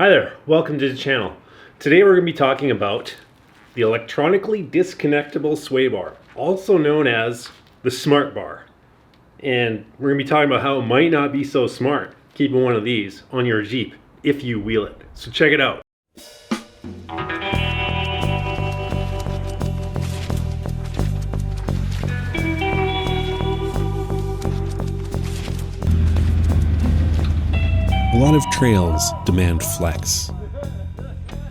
Hi there, welcome to the channel. Today we're going to be talking about the electronically disconnectable sway bar, also known as the Smartbar. And we're going to be talking about how it might not be so smart keeping one of these on your Jeep if you wheel it. So check it out. A lot of trails demand flex.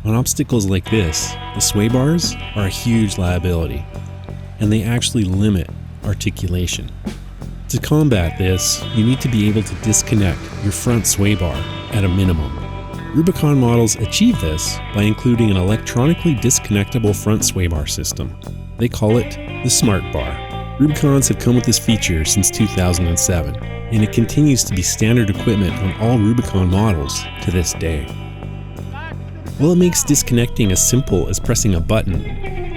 On obstacles like this, the sway bars are a huge liability, and they actually limit articulation. To combat this, you need to be able to disconnect your front sway bar at a minimum. Rubicon models achieve this by including an electronically disconnectable front sway bar system. They call it the Smartbar. Rubicons have come with this feature since 2007. And it continues to be standard equipment on all Rubicon models to this day. While it makes disconnecting as simple as pressing a button,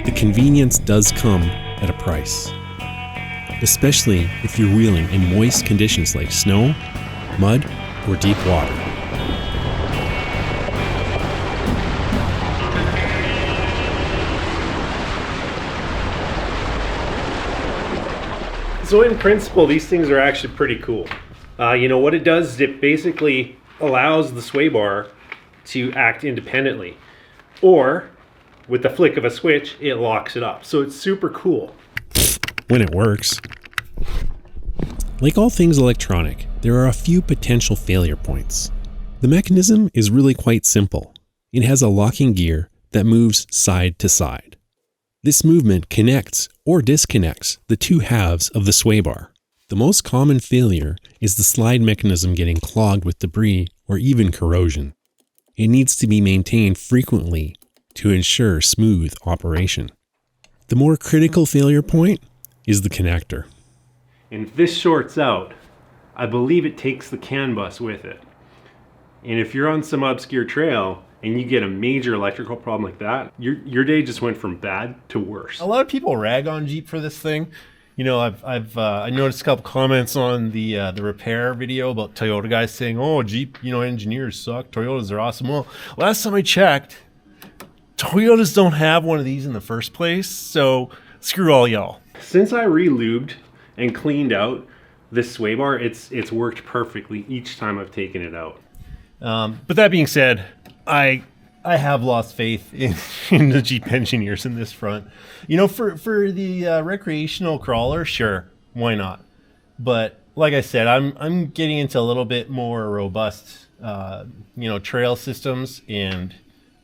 the convenience does come at a price. Especially if you're wheeling in moist conditions like snow, mud, or deep water. So in principle, these things are actually pretty cool. You know what it does is it basically allows the sway bar to act independently, or with the flick of a switch, it locks it up. So it's super cool. When it works. Like all things electronic, there are a few potential failure points. The mechanism is really quite simple. It has a locking gear that moves side to side. This movement connects or disconnects the two halves of the sway bar. The most common failure is the slide mechanism getting clogged with debris or even corrosion. It needs to be maintained frequently to ensure smooth operation. The more critical failure point is the connector. And if this shorts out, I believe it takes the CAN bus with it. And if you're on some obscure trail and you get a major electrical problem like that, your day just went from bad to worse. A lot of people rag on Jeep for this thing. You know, I noticed a couple comments on the repair video about Toyota guys saying, "Oh, Jeep, engineers suck. Toyotas are awesome." Well, last time I checked, Toyotas don't have one of these in the first place. So screw all y'all. Since I re-lubed and cleaned out this sway bar, it's worked perfectly each time I've taken it out. But that being said, I have lost faith in the Jeep engineers in this front. You know, for the recreational crawler, sure, why not? But like I said, I'm getting into a little bit more robust, trail systems, and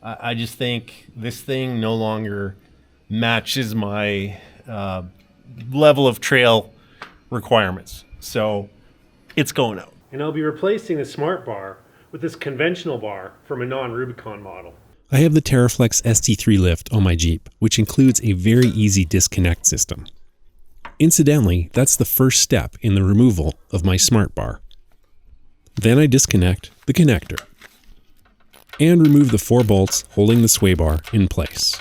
I just think this thing no longer matches my level of trail requirements. So it's going out. And I'll be replacing the Smartbar with this conventional bar from a non-Rubicon model. I have the TerraFlex ST3 lift on my Jeep, which includes a very easy disconnect system. Incidentally, that's the first step in the removal of my Smartbar. Then I disconnect the connector and remove the 4 bolts holding the sway bar in place.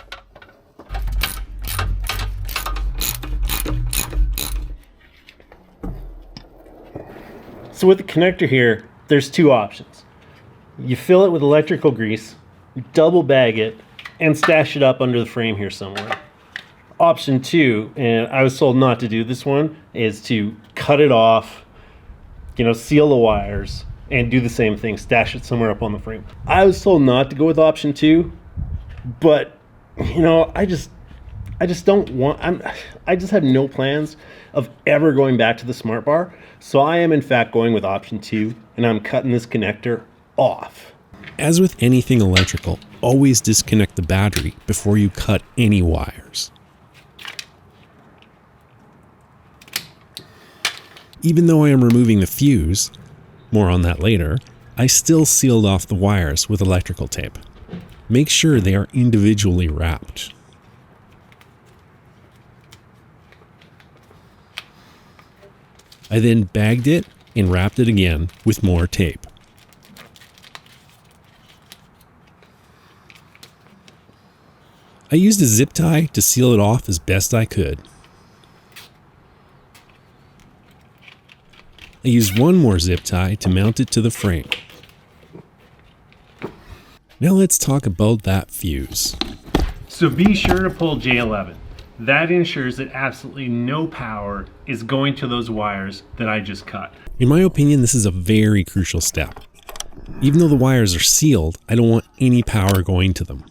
So with the connector here, there's 2 options. You fill it with electrical grease, double bag it, and stash it up under the frame here somewhere. Option 2, and I was told not to do this one, is to cut it off, seal the wires, and do the same thing, stash it somewhere up on the frame. I was told not to go with option 2, but I just don't want, I just have no plans of ever going back to the Smartbar. So I am in fact going with option 2, and I'm cutting this connector off. As with anything electrical, always disconnect the battery before you cut any wires. Even though I am removing the fuse, more on that later, I still sealed off the wires with electrical tape. Make sure they are individually wrapped. I then bagged it and wrapped it again with more tape. I used a zip tie to seal it off as best I could. I used one more zip tie to mount it to the frame. Now let's talk about that fuse. So be sure to pull J11. That ensures that absolutely no power is going to those wires that I just cut. In my opinion, this is a very crucial step. Even though the wires are sealed, I don't want any power going to them.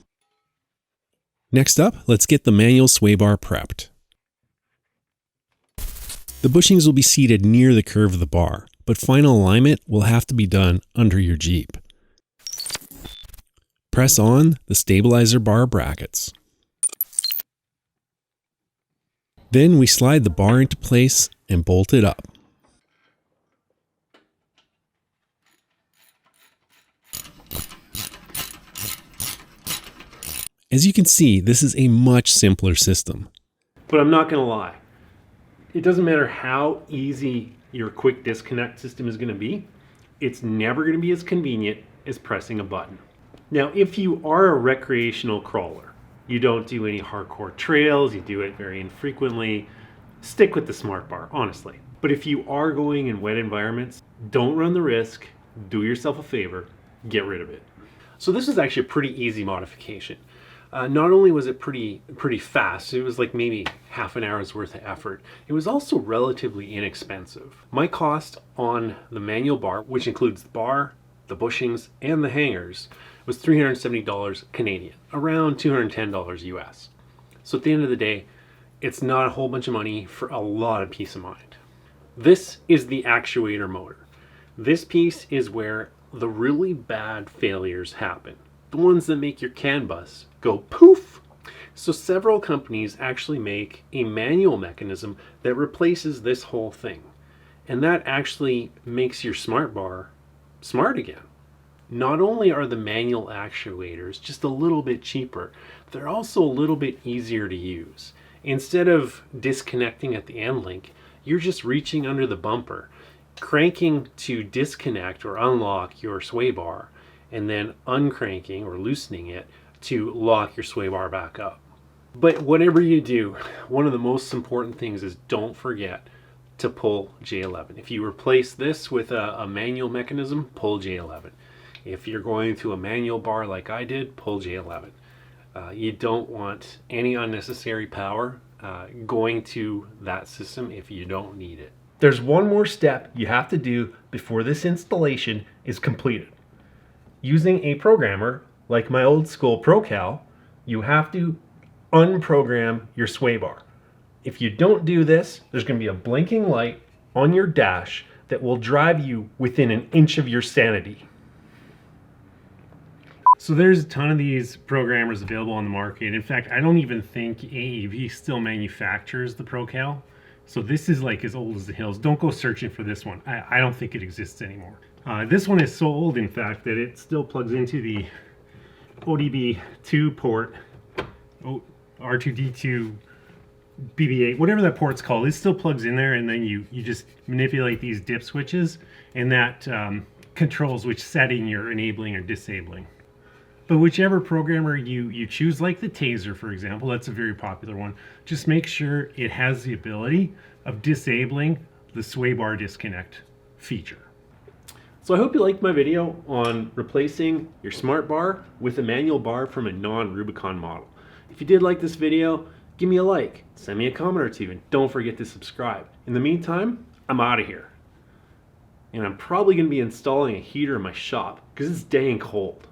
Next up, let's get the manual sway bar prepped. The bushings will be seated near the curve of the bar, but final alignment will have to be done under your Jeep. Press on the stabilizer bar brackets. Then we slide the bar into place and bolt it up. As you can see, this is a much simpler system. But I'm not going to lie. It doesn't matter how easy your quick disconnect system is going to be. It's never going to be as convenient as pressing a button. Now, if you are a recreational crawler, you don't do any hardcore trails, you do it very infrequently, stick with the Smartbar, honestly. But if you are going in wet environments, don't run the risk, do yourself a favor, get rid of it. So this is actually a pretty easy modification. Not only was it pretty fast, it was like maybe half an hour's worth of effort. It was also relatively inexpensive. My cost on the manual bar, which includes the bar, the bushings, and the hangers, was $370 Canadian, around $210 US. So at the end of the day, it's not a whole bunch of money for a lot of peace of mind. This is the actuator motor. This piece is where the really bad failures happen. The ones that make your CAN bus go poof. So several companies actually make a manual mechanism that replaces this whole thing. And that actually makes your Smartbar smart again. Not only are the manual actuators just a little bit cheaper, they're also a little bit easier to use. Instead of disconnecting at the end link, you're just reaching under the bumper, cranking to disconnect or unlock your sway bar, and then uncranking or loosening it to lock your sway bar back up. But whatever you do, one of the most important things is don't forget to pull J11. If you replace this with a manual mechanism, pull J11. If you're going to a manual bar like I did, pull J11. You don't want any unnecessary power going to that system if you don't need it. There's one more step you have to do before this installation is completed. Using a programmer like my old school ProCal, you have to unprogram your sway bar. If you don't do this, there's going to be a blinking light on your dash that will drive you within an inch of your sanity. So there's a ton of these programmers available on the market. In fact, I don't even think AEV still manufactures the ProCal. So this is like as old as the hills. Don't go searching for this one. I don't think it exists anymore. This one is so old, in fact, that it still plugs into the ODB2 port, R2D2, BB8, whatever that port's called. It still plugs in there, and then you just manipulate these dip switches, and that controls which setting you're enabling or disabling. But whichever programmer you choose, like the Taser, for example, that's a very popular one, just make sure it has the ability of disabling the sway bar disconnect feature. So I hope you liked my video on replacing your Smartbar with a manual bar from a non-Rubicon model. If you did like this video, give me a like, send me a comment or two, and don't forget to subscribe. In the meantime, I'm out of here. And I'm probably going to be installing a heater in my shop because it's dang cold.